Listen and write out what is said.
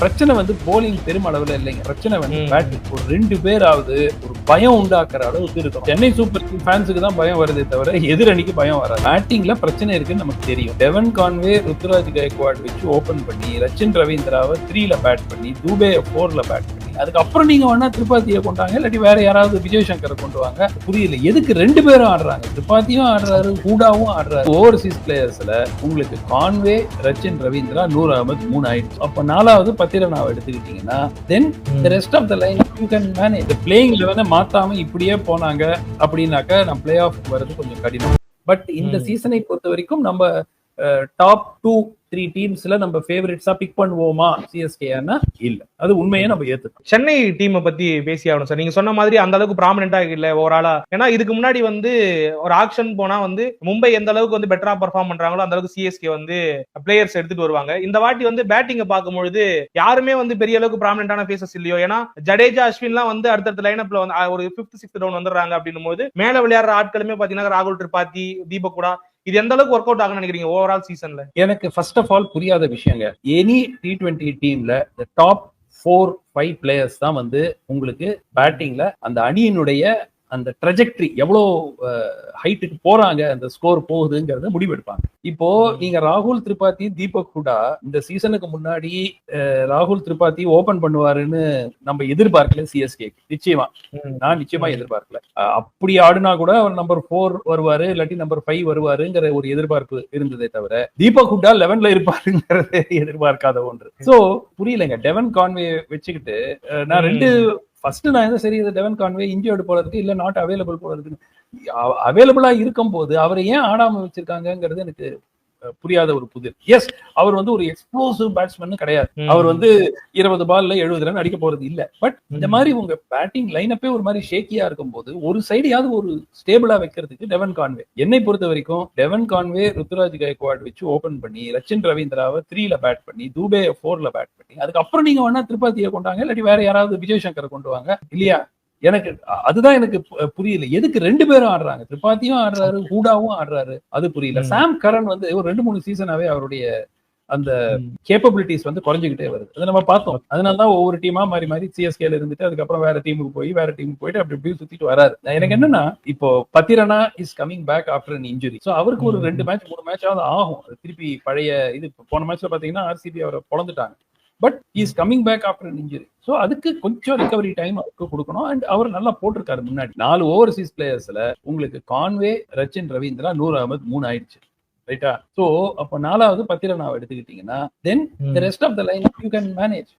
பிரச்சனை வந்து போலிங் பெருமளவுல இல்லைங்க. பிரச்சனை வந்து பேட்டிங். ஒரு 2 பேராவது ஒரு பயம் உண்டாக்குற அளவுக்கு இருக்கும். சென்னை சூப்பர் கிங் ஃபேன்ஸுக்கு தான் பயம் வருதே தவிர எதிரணிக்கு பயம் வராது. பேட்டிங்ல பிரச்சனை இருக்குன்னு நமக்கு தெரியும். டெவன் கான்வே, ருத்துராஜ் கைக்வாட் வச்சு ஓபன் பண்ணி, ரச்சின் ரவீந்திராவை 3ல பேட் பண்ணி, தூபே 4ல பேட் பண்ணி, அதுக்கப்புறம் நீங்க வேணா திரிபாத்தியை கொண்டாங்க, இல்லாட்டி வேற யாராவது விஜய் சங்கரை கொண்டு வாங்க. புரியல எதுக்கு 2 பேரும் ஆடுறாங்க. திரிபாத்தியும் ஆடுறாரு, ஹூடாவும் ஆடுறாரு. ஓவர்சீஸ் பிளேயர்ஸ்ல உங்களுக்கு கான்வே, ரச்சின் ரவீந்திரா, நூர் அகமது 3 ஆயிடுச்சு. அப்ப 4வது பத்திரனாவை எடுத்துக்கிட்டீங்கன்னா தென் the rest of the line you can manage. The playing 11 மாத்தாம இப்படியே போனாங்க அப்படின்னாக்க நம்ம பிளே ஆஃப் வரது கொஞ்சம் கடினம். பட் இந்த சீசனை பொறுத்த வரைக்கும் நம்ம டாப் 2-3 டீம்ஸ்ல நம்ம ஃபேவரட்ஸா பிக் பண்ணுவோமா சிஎஸ்கேனா? இல்ல, அது உண்மையே நம்ம ஏத்துக்கணும். சென்னை டீமை பத்தி பேசி ஆகணும் சார். நீங்க சொன்ன மாதிரி அந்த அளவுக்கு ப்ராமினென்ட்டா இல்ல ஓவராலா. ஏன்னா இதுக்கு முன்னாடி வந்து ஒரு ஆக்ஷன் போனா வந்து மும்பை எந்த அளவுக்கு வந்து பெட்டரா பெர்ஃபார்ம் பண்றாங்களோ அந்த அளவுக்கு சிஎஸ்கே வந்து பிளேயர்ஸ் எடுத்துட்டு வருவாங்க. இந்த வாட்டி வந்து பேட்டிங்க பார்க்கும்பொழுது யாருமே வந்து பெரிய அளவுக்கு ப்ராமினென்ட்டான ஃபேஸஸ் இல்லையோ. ஏன்னா ஜடேஜா, அஸ்வின்லாம் வந்து அடுத்தடுத்த லைனப்ல வந்து ஒரு 5th 6th டவுன் வந்துடுறாங்க. அப்படின்னும் போது மேல விளையாடுற ஆட்களுமே பாத்தீங்கன்னா ராகுல் திரிபாதி, தீபக் கூட இது எந்த அளவுக்கு ஒர்க் அவுட் ஆகும்னு நினைக்கிறீங்க ஓவரால் சீசன்ல? எனக்கு ஃபர்ஸ்ட் ஆஃப் ஆல் புரியாத விஷயங்க, எனி T20 டீம்ல டாப் 4-5 பிளேயர்ஸ் தான் வந்து உங்களுக்கு பேட்டிங்ல அந்த அணியினுடைய அந்த ட்ரெஜெக்டரி எவ்வளோ ஹைட்டுக்கு போறாங்க, அந்த ஸ்கோர் போகுதுங்கிறத முடிவெடுப்பாங்க. இப்போ நீங்க ராகுல் திரிபாதி, தீபக் ஹூடா இந்த சீசனுக்கு முன்னாடி ராகுல் திரிபாதி ஓபன் பண்ணுவாருன்னு நம்ம எதிர்பார்க்கல. சிஎஸ்கே நிச்சயமா நான் நிச்சயமா எதிர்பார்க்கல. அப்படி ஆடுனா கூட அவர் நம்பர் 4 வருவாரு, இல்லாட்டி நம்பர் 5 வருவாருங்கிற ஒரு எதிர்பார்ப்பு இருந்ததே தவிர தீபக் ஹூடா 11ல இருப்பாருங்கிறது எதிர்பார்க்காத ஒன்று. சோ புரியலைங்க. டெவன் கான்வே வச்சுக்கிட்டு நான் நான் சரி டெவன் கான்வே இன்ஜர்டு போல இருக்கு, இல்ல நாட் அவைலபிள் போல இருக்கு. அவைலபிளா இருக்கும் போது அவரை ஏன் ஆடாம வச்சிருக்காங்கிறது எனக்கு புரியாத ஒரு புதிர். எஸ், அவர் வந்து ஒரு எக்ஸ்ப்ளோசிவ் பேட்ஸ்மேன் கிடையாது. அவர் வந்து 20 பால்ல 70 ரன் அடிக்க போறது இல்ல. பட் இந்த மாதிரி உங்க பேட்டிங் லைனப்பே ஒரு மாதிரி ஷேக்கியா இருக்கும் போது ஒரு சைடையாவது ஒரு ஸ்டேபிளா வைக்கிறதுக்கு டெவன் கான்வே, என்னை பொறுத்த வரைக்கும் டெவன் கான்வே, ருத்துராஜ் கைக்வாட் வச்சு ஓபன் பண்ணி, ரச்சின் ரவீந்திராவை 3ல பேட் பண்ணி, தூபே 4ல பேட் பண்ணி, அதுக்கப்புறம் நீங்க வேணா திரிபாத்தியை கொண்டாங்க, இல்லாட்டி வேற யாராவது விஜய் சங்கரை கொண்டு வாங்க. இல்லையா? எனக்கு அதுதான் எனக்கு புரியல எதுக்கு 2 பேரும் ஆடுறாங்க. திரிபாத்தியும் ஆடுறாரு, ஹூடாவும் ஆடுறாரு, அது புரியல. சாம் கரன் வந்து ஒரு 2-3 சீசனாவே அவருடைய அந்த கேப்பபிலிட்டிஸ் வந்து குறைஞ்சுக்கிட்டே வருது. அதை நம்ம பார்த்தோம். அதனாலதான் ஒவ்வொரு டீமா மாறி மாறி சிஎஸ்கேல இருந்துட்டு அதுக்கப்புறம் வேற டீமுக்கு போயிட்டு அப்படி சுத்திட்டு வராரு. எனக்கு என்னன்னா, இப்போ Pathirana is coming back after an injury. So அவருக்கு ஒரு 2 மேட்ச் 3 மேட்ச் ஆகுது ஆகும். திருப்பி பழைய இது போன மேட்ச்ல பாத்தீங்கன்னா ஆர்சிபி அவரை பொழந்துட்டாங்க. But he is coming back after an injury. So அதுக்கு கொஞ்சம் ரிகவரி டைம் அவருக்கு கொடுக்கணும். அண்ட் அவர் நல்லா போட்டிருக்காரு. முன்னாடி 4 ஓவர்சீஸ் பிளேயர்ஸ்ல உங்களுக்கு கான்வே, ரச்சின் ரவீந்திரா, நூர் அகமது 3 ஆயிடுச்சு. ரைட்டா? சோ அப்ப 4வது பத்திரனாவை எடுத்துக்கிட்டீங்கன்னா தென் the rest of the line you can manage.